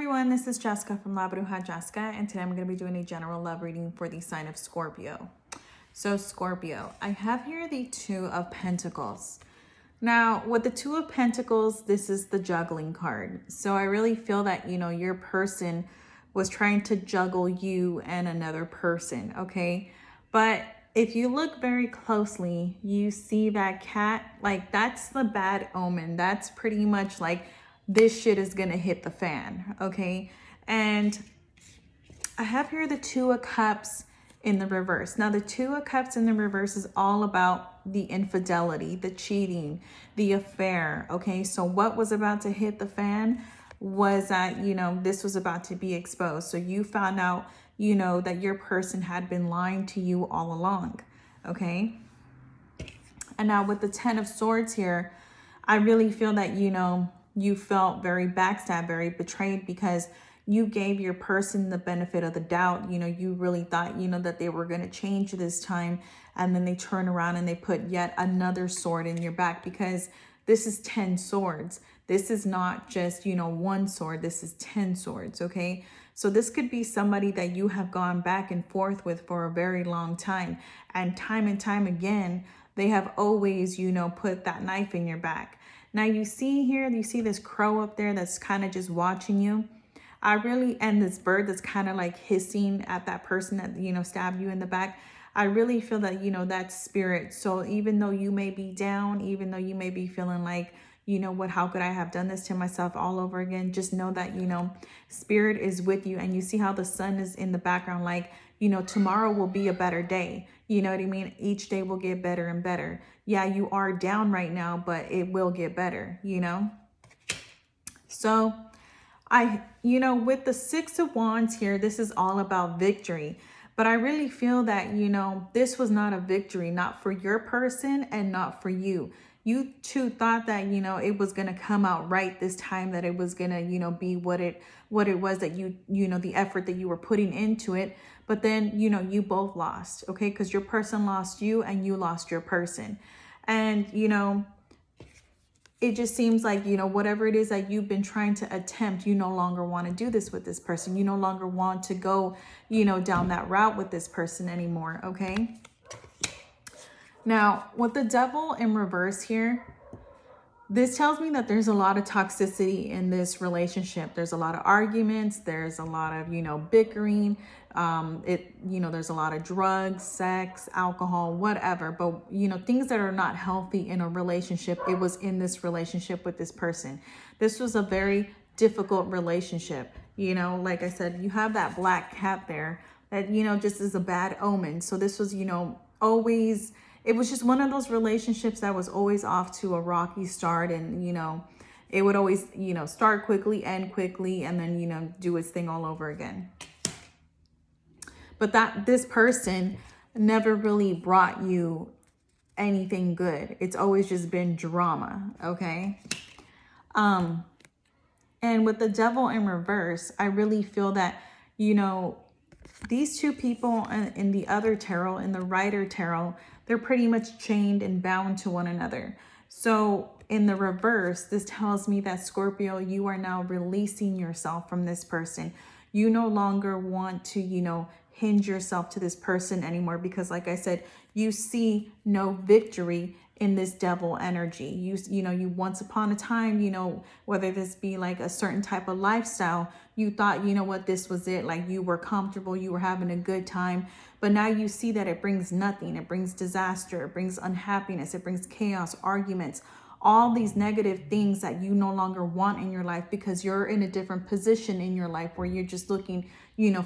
everyone, this is Jessica from Labrujajessica, and today I'm going to be doing a general love reading for the sign of Scorpio. So Scorpio, I have here the Two of Pentacles. Now, with the Two of Pentacles, this is the juggling card. So I really feel that, your person was trying to juggle you and another person, okay? But if you look very closely, you see that cat, like that's the bad omen. That's pretty much like this shit is gonna hit the fan, okay? And I have here the Two of Cups in the reverse. Now the Two of Cups in the reverse is all about the infidelity, the cheating, the affair, okay? So what was about to hit the fan was that, this was about to be exposed. So you found out, that your person had been lying to you all along, okay? And now with the Ten of Swords here, I really feel that, you felt very backstabbed, very betrayed, because you gave your person the benefit of the doubt. You really thought, that they were going to change this time. And then they turn around and they put yet another sword in your back, because this is 10 swords. This is not just, one sword. This is 10 swords. Okay. So this could be somebody that you have gone back and forth with for a very long time. And time again, they have always, put that knife in your back. Now you see here, you see this crow up there that's kind of just watching you. And this bird that's kind of like hissing at that person that, stabbed you in the back. I really feel that, that spirit. So even though you may be down, even though you may be feeling like, how could I have done this to myself all over again? Just know that, spirit is with you. And you see how the sun is in the background, like, tomorrow will be a better day. You know what I mean? Each day will get better and better. Yeah, you are down right now, but it will get better, So with the Six of Wands here, this is all about victory. But I really feel that, this was not a victory, not for your person and not for you. You two thought that, it was going to come out right this time, that it was going to, be what it was that the effort that you were putting into it. But then, you both lost, okay? Because your person lost you and you lost your person. And, it just seems like, whatever it is that you've been trying to attempt, you no longer want to do this with this person. You no longer want to go, down that route with this person anymore, okay? Now, with the Devil in reverse here, this tells me that there's a lot of toxicity in this relationship. There's a lot of arguments. There's a lot of, bickering. There's a lot of drugs, sex, alcohol, whatever. But, things that are not healthy in a relationship, it was in this relationship with this person. This was a very difficult relationship. Like I said, you have that black cat there that, just is a bad omen. So this was, always... It was just one of those relationships that was always off to a rocky start. And, it would always, start quickly, end quickly, and then, do its thing all over again. But this person never really brought you anything good. It's always just been drama, okay? And with the Devil in reverse, I really feel that, these two people in the other tarot, in the Rider tarot, they're pretty much chained and bound to one another. So in the reverse, this tells me that Scorpio, you are now releasing yourself from this person. You no longer want to, hinge yourself to this person anymore, because like I said, you see no victory in this devil energy. You once upon a time, whether this be like a certain type of lifestyle, you thought, this was it. Like you were comfortable, you were having a good time. But now you see that it brings nothing. It brings disaster. It brings unhappiness. It brings chaos, arguments, all these negative things that you no longer want in your life, because you're in a different position in your life where you're just looking,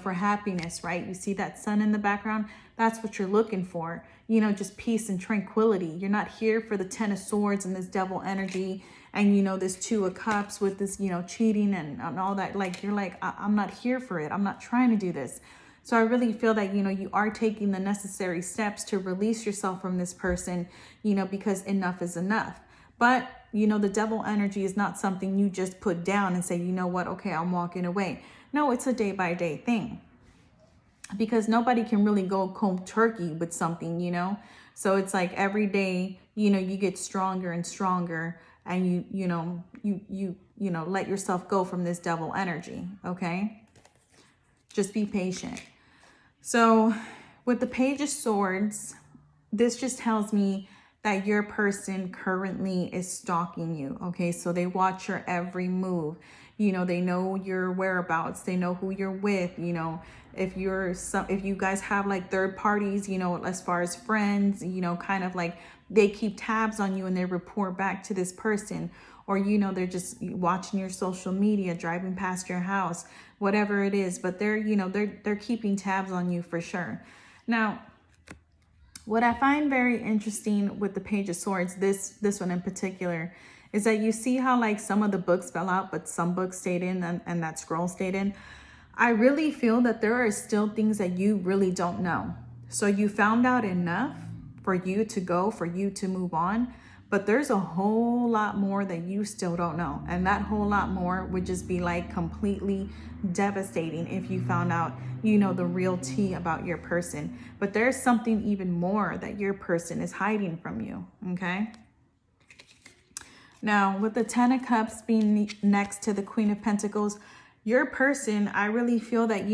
for happiness, right? You see that sun in the background? That's what you're looking for, just peace and tranquility. You're not here for the Ten of Swords and this devil energy and, this Two of Cups with this, cheating and all that. Like, you're like, I'm not here for it. I'm not trying to do this. So I really feel that, you are taking the necessary steps to release yourself from this person, because enough is enough. But, the devil energy is not something you just put down and say, you know what, okay, I'm walking away. No, it's a day-by-day thing. Because nobody can really go cold turkey with something, So it's like every day, you get stronger and stronger. And you let yourself go from this devil energy, okay? Just be patient. So with the Page of Swords, this just tells me that your person currently is stalking you, okay? So they watch your every move. They know your whereabouts. They know who you're with. If you guys have like third parties, as far as friends, kind of like they keep tabs on you and they report back to this person. Or, they're just watching your social media, driving past your house, whatever it is. But they're keeping tabs on you for sure. Now, what I find very interesting with the Page of Swords, this one in particular, is that you see how like some of the books fell out, but some books stayed in and that scroll stayed in. I really feel that there are still things that you really don't know. So you found out enough for you to go, for you to move on, but there's a whole lot more that you still don't know. And that whole lot more would just be like completely devastating if you found out, the real tea about your person. But there's something even more that your person is hiding from you, okay? Now, with the Ten of Cups being next to the Queen of Pentacles, your person, I really feel that,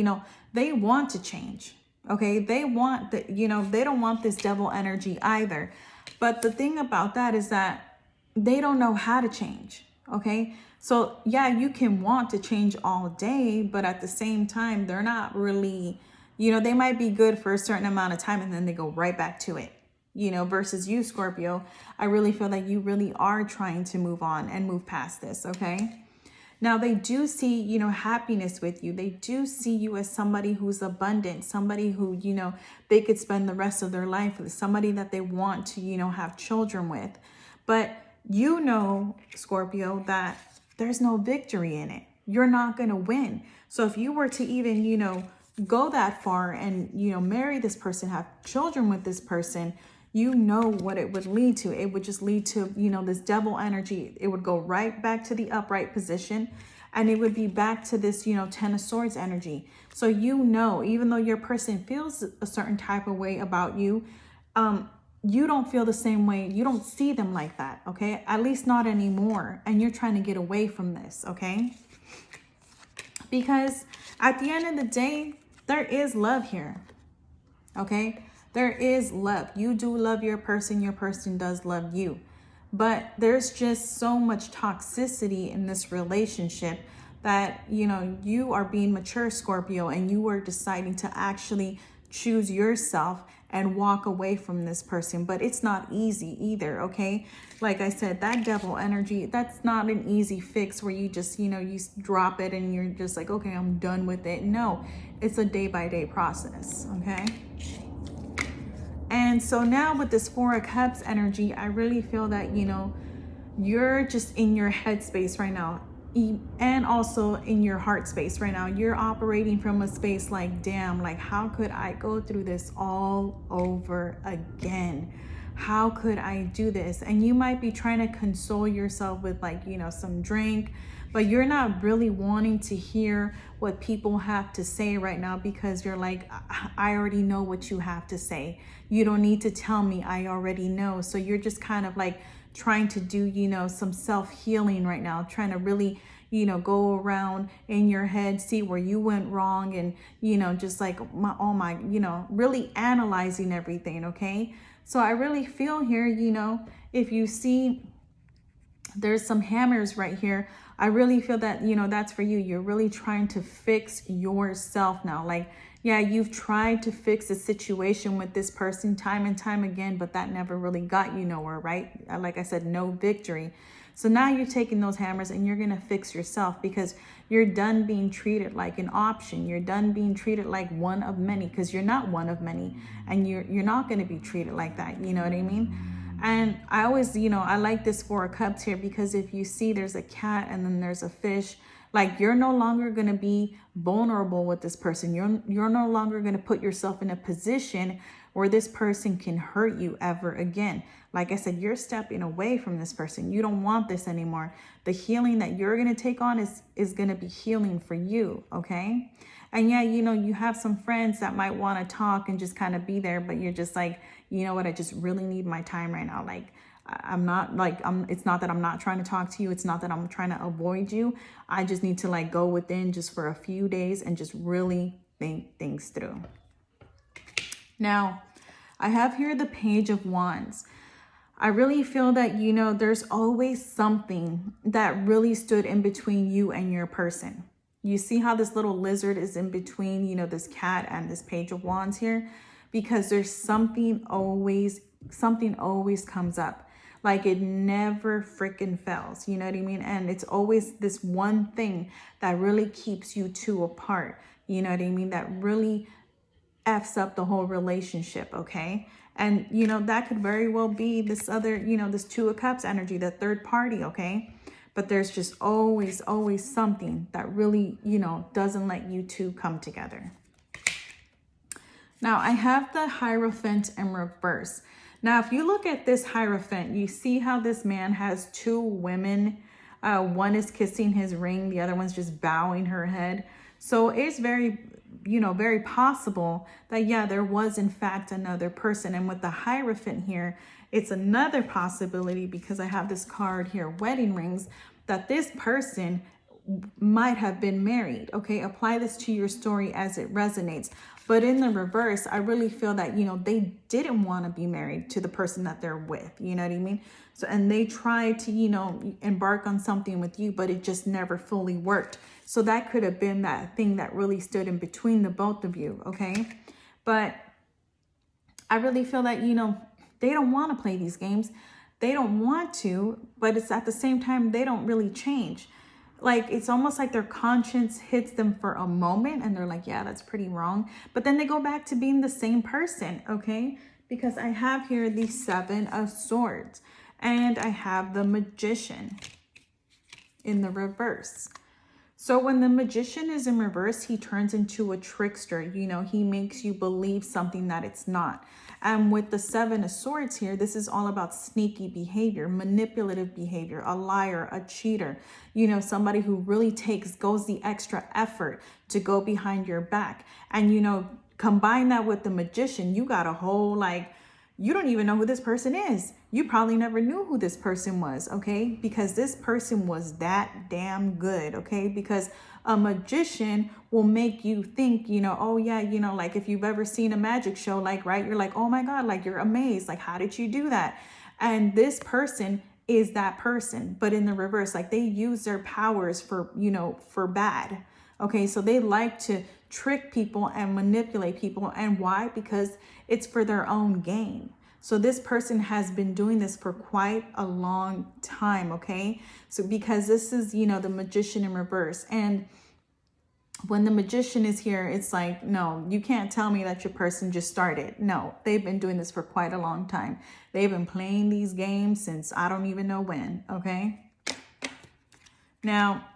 they want to change, okay? They want that, they don't want this devil energy either. But the thing about that is that they don't know how to change, okay? So yeah, you can want to change all day, but at the same time, they're not really, they might be good for a certain amount of time and then they go right back to it, versus you, Scorpio. I really feel that you really are trying to move on and move past this, okay? Now, they do see, happiness with you. They do see you as somebody who's abundant, somebody who, they could spend the rest of their life with, somebody that they want to, have children with. But Scorpio, that there's no victory in it. You're not going to win. So if you were to even, go that far and, marry this person, have children with this person, what it would lead to. It would just lead to, this devil energy. It would go right back to the upright position and it would be back to this, Ten of Swords energy. So, even though your person feels a certain type of way about you, you don't feel the same way. You don't see them like that, okay? At least not anymore. And you're trying to get away from this, okay? Because at the end of the day, there is love here, okay? There is love. You do love your person does love you. But there's just so much toxicity in this relationship that, you are being mature, Scorpio, and you are deciding to actually choose yourself and walk away from this person. But it's not easy either, okay? Like I said, that devil energy, that's not an easy fix where you just, you drop it and you're just like, okay, I'm done with it. No, it's a day-by-day process, okay? And so now with this Four of Cups energy, I really feel that, you're just in your head space right now. And also in your heart space right now. You're operating from a space like, damn, like how could I go through this all over again? How could I do this? And you might be trying to console yourself with like, some drink, but you're not really wanting to hear what people have to say right now because you're like, I already know what you have to say. You don't need to tell me, I already know. So you're just kind of like trying to do, some self-healing right now, trying to really, go around in your head, see where you went wrong and, just like really analyzing everything, okay? So I really feel here, if you see there's some hammers right here, I really feel that, that's for you. You're really trying to fix yourself now. Like, yeah, you've tried to fix a situation with this person time and time again, but that never really got you nowhere, right? Like I said, no victory. So now you're taking those hammers and you're going to fix yourself because you're done being treated like an option. You're done being treated like one of many because you're not one of many and you're not going to be treated like that. You know what I mean? And I always, I like this Four of Cups here because if you see there's a cat and then there's a fish, like you're no longer going to be vulnerable with this person. You're no longer going to put yourself in a position where this person can hurt you ever again. Like I said, you're stepping away from this person. You don't want this anymore. The healing that you're going to take on is going to be healing for you, okay? And yeah, you have some friends that might want to talk and just kind of be there, but you're just like, you know what, I just really need my time right now. Like, I'm not like, it's not that I'm not trying to talk to you. It's not that I'm trying to avoid you. I just need to like go within just for a few days and just really think things through. Now, I have here the Page of Wands. I really feel that, you know, there's always something that really stood in between you and your person. You see how this little lizard is in between, you know, this cat and this Page of Wands here? Because there's something always comes up. Like it never freaking fails. You know what I mean? And it's always this one thing that really keeps you two apart. You know what I mean? That really F's up the whole relationship, okay? And, you know, that could very well be this other, you know, this Two of Cups energy, the third party, okay? But there's just always something that really, you know, doesn't let you two come together. Now, I have the Hierophant and Reverse. Now, if you look at this Hierophant, you see how this man has two women. One is kissing his ring. The other one's just bowing her head. So it's very, you know, very possible that, yeah, there was in fact another person. And with the Hierophant here, it's another possibility because I have this card here, wedding rings, that this person might have been married. Okay, apply this to your story as it resonates. But in the reverse, I really feel that, you know, they didn't want to be married to the person that they're with. You know what I mean? So, and they tried to, you know, embark on something with you, but it just never fully worked. So that could have been that thing that really stood in between the both of you. Okay. But I really feel that, you know, they don't want to play these games. They don't want to, but it's at the same time, they don't really change. Like, it's almost like their conscience hits them for a moment and they're like, yeah, that's pretty wrong. But then they go back to being the same person, okay? Because I have here the Seven of Swords and I have the Magician in the reverse. So when the Magician is in reverse, he turns into a trickster. You know, he makes you believe something that it's not. And with the Seven of Swords here, this is all about sneaky behavior, manipulative behavior, a liar, a cheater, you know, somebody who really goes the extra effort to go behind your back. And, you know, combine that with the Magician, you got a whole, like, you don't even know who this person is. You probably never knew who this person was, okay? Because this person was that damn good, okay? Because a magician will make you think, you know, oh yeah, you know, like if you've ever seen a magic show, like, right, you're like, oh my God, like you're amazed. Like, how did you do that? And this person is that person, but in the reverse, like they use their powers for, you know, for bad. Okay, so they like to trick people and manipulate people. And why? Because it's for their own gain. So this person has been doing this for quite a long time, okay? So because this is, you know, the Magician in reverse. And when the Magician is here, it's like, no, you can't tell me that your person just started. No, they've been doing this for quite a long time. They've been playing these games since I don't even know when, okay? Now,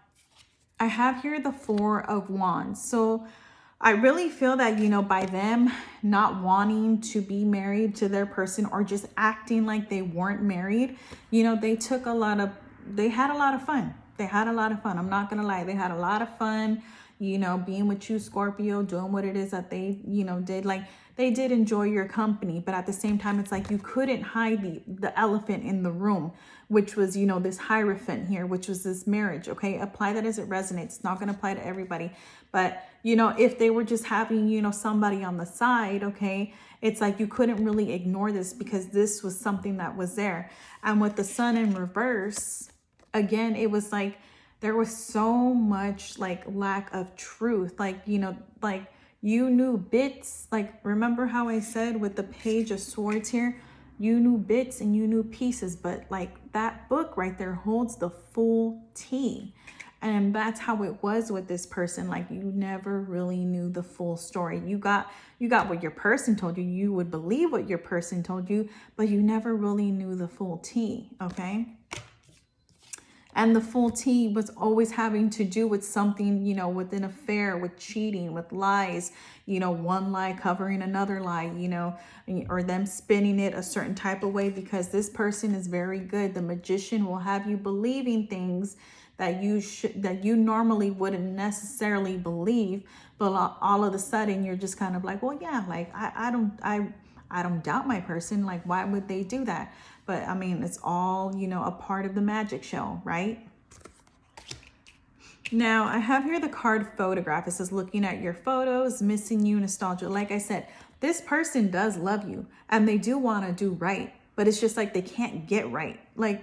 I have here the Four of Wands. So I really feel that, you know, by them not wanting to be married to their person or just acting like they weren't married, you know, they had a lot of fun. They had a lot of fun. I'm not going to lie. They had a lot of fun, you know, being with you, Scorpio, doing what it is that they, you know, did. Like, they did enjoy your company, but at the same time, it's like you couldn't hide the elephant in the room, which was, you know, this Hierophant here, which was this marriage, okay? Apply that as it resonates. It's not going to apply to everybody. But, you know, if they were just having, you know, somebody on the side, okay, it's like you couldn't really ignore this because this was something that was there. And with the Sun in reverse, again, it was like there was so much like lack of truth. Like, you know, like you knew bits. Like, remember how I said with the Page of Swords here, you knew bits and you knew pieces, but like that book right there holds the full tea. And that's how it was with this person. Like, you never really knew the full story. You got what your person told you. You would believe what your person told you, but you never really knew the full tea, okay? And the full tea was always having to do with something, you know, with an affair, with cheating, with lies, you know, one lie covering another lie, you know, or them spinning it a certain type of way because this person is very good. The Magician will have you believing things that you normally wouldn't necessarily believe, but all of a sudden you're just kind of like, well, yeah, like I don't doubt my person. Like, why would they do that? But I mean, it's all, you know, a part of the magic show, right? Now, I have here the card photograph. It says, looking at your photos, missing you, nostalgia. Like I said, this person does love you and they do want to do right, but it's just like they can't get right. Like,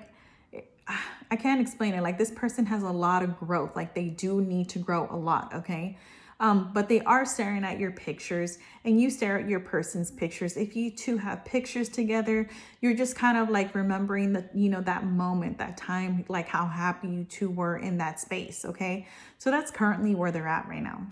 I can't explain it. Like, this person has a lot of growth. Like, they do need to grow a lot, okay? But they are staring at your pictures and you stare at your person's pictures. If you two have pictures together, you're just kind of like remembering that, you know, that moment, that time, like how happy you two were in that space, okay? So that's currently where they're at right now.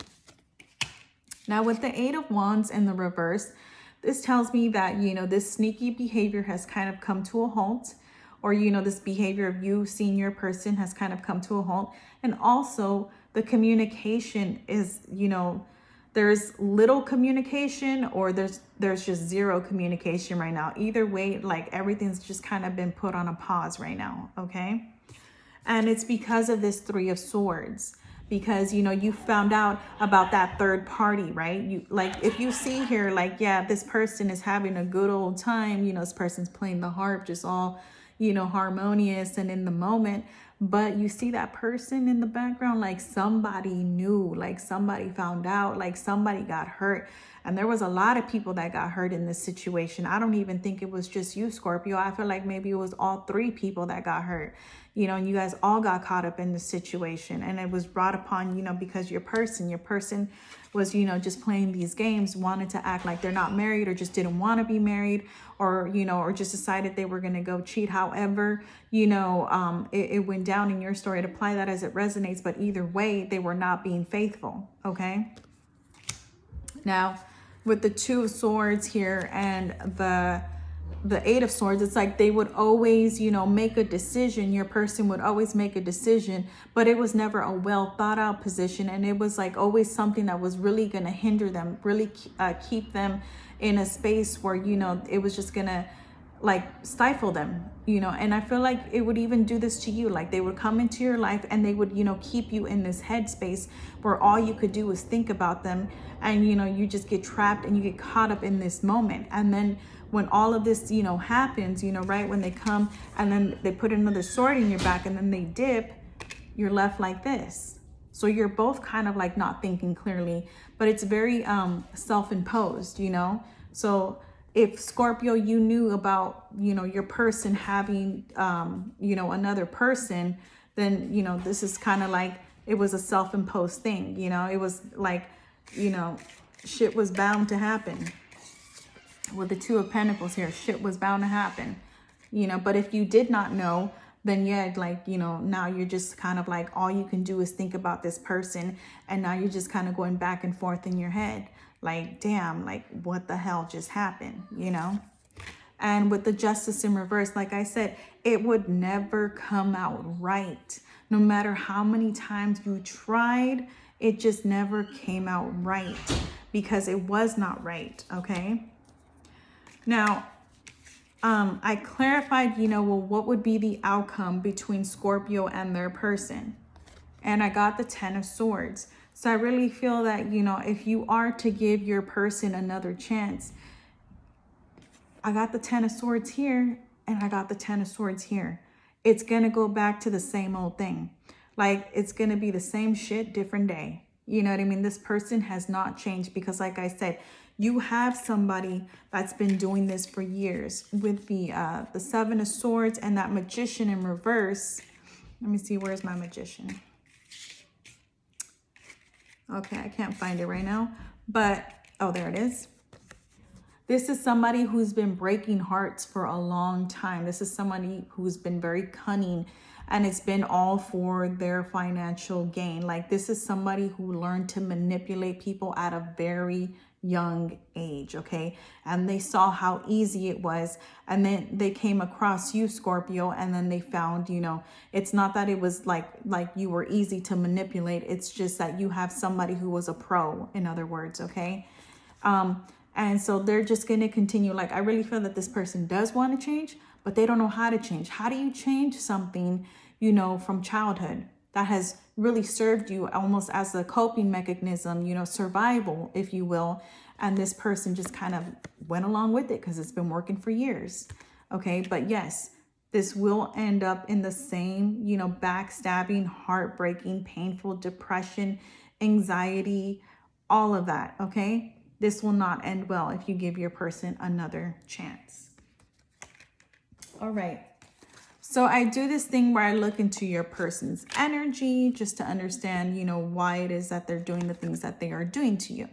Now with the 8 of Wands in the reverse, this tells me that, you know, this sneaky behavior has kind of come to a halt, or, you know, this behavior of you seeing your person has kind of come to a halt. And also the communication is, you know, there's little communication or there's just zero communication right now. Either way, like everything's just kind of been put on a pause right now, okay? And it's because of this 3 of Swords. Because, you know, you found out about that third party, right? You, like, if you see here, like, yeah, this person is having a good old time, you know, this person's playing the harp, just all, you know, harmonious and in the moment. But you see that person in the background, like somebody knew, like somebody found out, like somebody got hurt. And there was a lot of people that got hurt in this situation. I don't even think it was just you, Scorpio. I feel like maybe it was all 3 people that got hurt, you know, and you guys all got caught up in the situation. And it was brought upon, you know, because your person was, you know, just playing these games, wanted to act like they're not married or just didn't want to be married, or, you know, or just decided they were going to go cheat. However, you know, it went down in your story. To apply that as it resonates, but either way, they were not being faithful. Okay. Now, with the 2 of Swords here and the 8 of Swords, it's like they would always, you know, make a decision. Your person would always make a decision, but it was never a well thought out position. And it was like always something that was really going to hinder them, really keep them in a space where, you know, it was just going to like stifle them, you know. And I feel like it would even do this to you. Like they would come into your life and they would, you know, keep you in this headspace where all you could do is think about them. And, you know, you just get trapped and you get caught up in this moment. And then when all of this, you know, happens, you know, right when they come and then they put another sword in your back and then they dip, you're left like this. So you're both kind of like not thinking clearly, but it's very self-imposed, you know. So if Scorpio, you knew about, you know, your person having, you know, another person, then, you know, this is kind of like, it was a self-imposed thing, you know. It was like, you know, shit was bound to happen. With the 2 of Pentacles here, shit was bound to happen, you know. But if you did not know, then yeah, like, you know, now you're just kind of like, all you can do is think about this person. And now you're just kind of going back and forth in your head. Like, damn, like what the hell just happened, you know? And with the Justice in reverse, like I said, it would never come out right. No matter how many times you tried, it just never came out right because it was not right, okay? Now, I clarified, you know, well, what would be the outcome between Scorpio and their person? And I got the 10 of Swords. So I really feel that, you know, if you are to give your person another chance, I got the 10 of Swords here and I got the 10 of Swords here. It's going to go back to the same old thing. Like, it's going to be the same shit, different day. You know what I mean? This person has not changed because, like I said, you have somebody that's been doing this for years. With the 7 of Swords and that Magician in reverse. Let me see, where's my Magician? Okay, I can't find it right now. But, oh, there it is. This is somebody who's been breaking hearts for a long time. This is somebody who's been very cunning and it's been all for their financial gain. Like, this is somebody who learned to manipulate people at a very young age, okay? And they saw how easy it was. And then they came across you, Scorpio, and then they found, you know, it's not that it was like you were easy to manipulate. It's just that you have somebody who was a pro, in other words, okay? And so they're just going to continue. Like, I really feel that this person does want to change, but they don't know how to change. How do you change something, you know, from childhood that has really served you almost as a coping mechanism, you know, survival, if you will. And this person just kind of went along with it because it's been working for years. Okay, but yes, this will end up in the same, you know, backstabbing, heartbreaking, painful, depression, anxiety, all of that. Okay, this will not end well if you give your person another chance. All right. So I do this thing where I look into your person's energy just to understand, you know, why it is that they're doing the things that they are doing to you.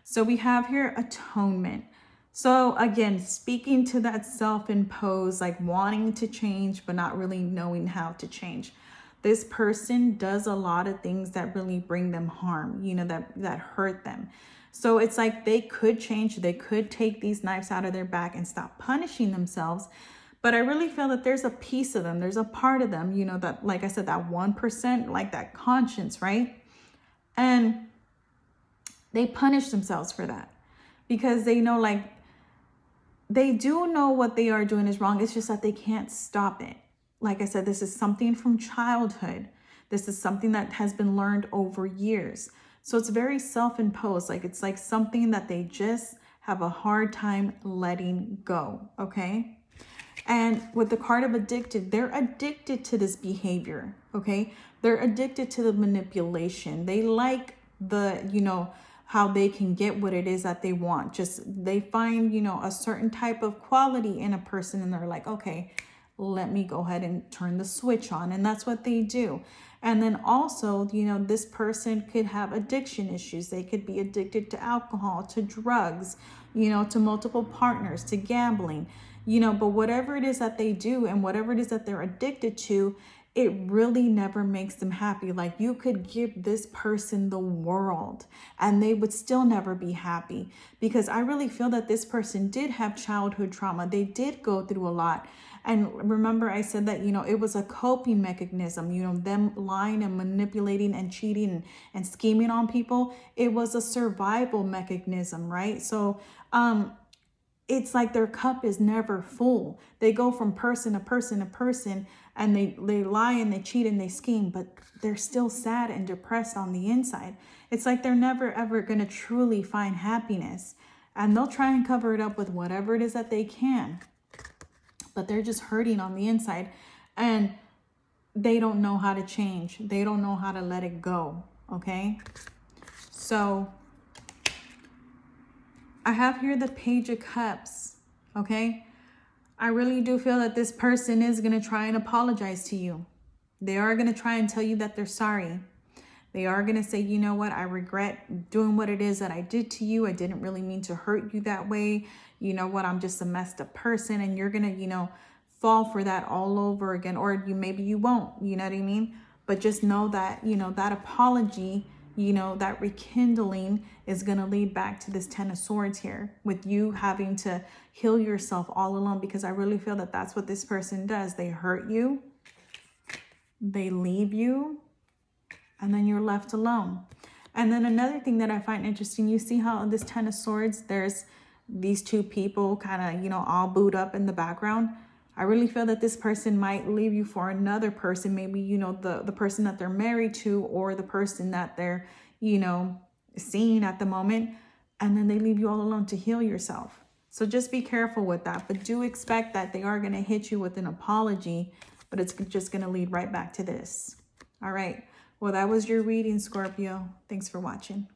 So we have here atonement. So again, speaking to that self-imposed, like wanting to change, but not really knowing how to change. This person does a lot of things that really bring them harm, you know, that hurt them. So it's like they could change. They could take these knives out of their back and stop punishing themselves. But I really feel that there's a piece of them, there's a part of them, you know, that, like I said, that 1%, like that conscience, right? And they punish themselves for that because they know, like, they do know what they are doing is wrong. It's just that they can't stop it. Like I said, this is something from childhood. This is something that has been learned over years. So it's very self-imposed. Like, it's like something that they just have a hard time letting go, okay? And with the card of addicted, they're addicted to this behavior, okay? They're addicted to the manipulation. They like the, you know, how they can get what it is that they want. Just, they find, you know, a certain type of quality in a person and they're like, okay, let me go ahead and turn the switch on. And that's what they do. And then also, you know, this person could have addiction issues. They could be addicted to alcohol, to drugs, you know, to multiple partners, to gambling. You know, but whatever it is that they do and whatever it is that they're addicted to, it really never makes them happy. Like, you could give this person the world and they would still never be happy, because I really feel that this person did have childhood trauma. They did go through a lot. And remember, I said that, you know, it was a coping mechanism, you know, them lying and manipulating and cheating and scheming on people. It was a survival mechanism, right? So, it's like their cup is never full. They go from person to person to person, and they lie and they cheat and they scheme, but they're still sad and depressed on the inside. It's like they're never ever going to truly find happiness, and they'll try and cover it up with whatever it is that they can, but they're just hurting on the inside, and they don't know how to change. They don't know how to let it go. Okay. So I have here the Page of Cups, okay? I really do feel that this person is going to try and apologize to you. They are going to try and tell you that they're sorry. They are going to say, you know what, I regret doing what it is that I did to you. I didn't really mean to hurt you that way. You know what, I'm just a messed up person. And you're going to, you know, fall for that all over again. Or maybe you won't, you know what I mean? But just know that, you know, that apology, you know, that rekindling is going to lead back to this Ten of Swords here, with you having to heal yourself all alone, because I really feel that that's what this person does. They hurt you, they leave you, and then you're left alone. And then another thing that I find interesting, you see how this Ten of Swords, there's these two people kind of, you know, all booed up in the background. I really feel that this person might leave you for another person. Maybe, you know, the person that they're married to, or the person that they're, you know, seeing at the moment. And then they leave you all alone to heal yourself. So just be careful with that. But do expect that they are going to hit you with an apology. But it's just going to lead right back to this. All right. Well, that was your reading, Scorpio. Thanks for watching.